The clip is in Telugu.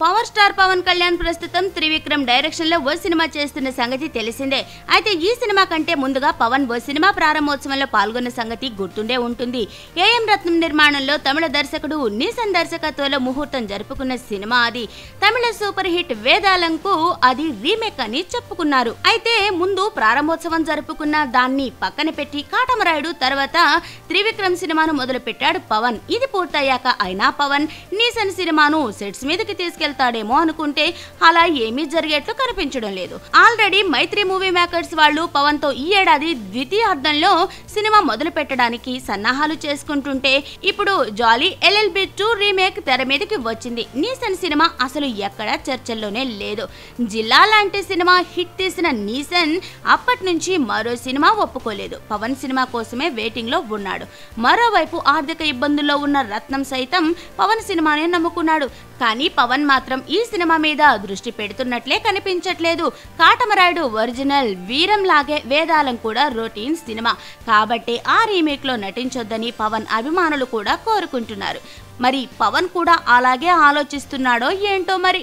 పవర్ స్టార్ పవన్ కళ్యాణ్ ప్రస్తుతం త్రివిక్రమ్ డైరెక్షన్ లో ఓ సినిమా చేస్తున్న సంగతి తెలిసిందే. అయితే ఈ సినిమా కంటే ముందుగా పవన్ ఓ సినిమా ప్రారంభోత్సవంలో పాల్గొన్న సంగతి గుర్తుండే ఉంటుంది. ఏఎం రత్నం నిర్మాణంలో తమిళ దర్శకుడు నీసన్ దర్శకత్వంలో ముహూర్తం జరుపుకున్న సినిమా అది. తమిళ సూపర్ హిట్ వేదాలంకు అది రీమేక్ అని చెప్పుకున్నారు. అయితే ముందు ప్రారంభోత్సవం జరుపుకున్న దాన్ని పక్కన పెట్టి కాటమరాయుడు తర్వాత త్రివిక్రమ్ సినిమాను మొదలు పెట్టాడు పవన్. ఇది పూర్తయ్యాక అయినా పవన్ నీసన్ సినిమాను సెట్స్ మీదకి తీసుకెళ్తాడేమో అనుకుంటే అలా ఏమీ జరిగేట్లు కనిపించడం లేదు. ఆల్రెడీ మైత్రి మూవీ మేకర్స్ వాళ్ళు పవన్ తో ఈ ఏడాది ద్వితీయార్థంలో సినిమా మొదలు పెట్టడానికి సన్నాహాలు చేసుకుంటుంటే ఇప్పుడు జాలీ LLB 2 రీమేక్ తెర మీదకి వచ్చింది. నీసన్ సినిమా అసలు ఎక్కడా చర్చల్లోనే లేదు. జిల్లా లాంటి సినిమా హిట్ తీసిన నీసన్ అప్పటి నుంచి మరో సినిమా ఒప్పుకోలేదు. పవన్ సినిమా కోసమే వెయిటింగ్ లో ఉన్నాడు. మరోవైపు ఆర్థిక ఇబ్బందుల్లో ఉన్న రత్నం సైతం పవన్ సినిమానే నమ్ముకున్నాడు. కానీ పవన్ మాత్రం ఈ సినిమా మీద దృష్టి పెడుతున్నట్లే కనిపించట్లేదు. కాటమరాయుడు ఒరిజినల్, వీరం లాగే వేదాలం కూడా రొటీన్ సినిమా కాబట్టి ఆ రీమేక్ లో నటించొద్దని పవన్ అభిమానులు కూడా కోరుకుంటున్నారు. మరి పవన్ కూడా అలాగే ఆలోచిస్తున్నాడో ఏంటో మరి.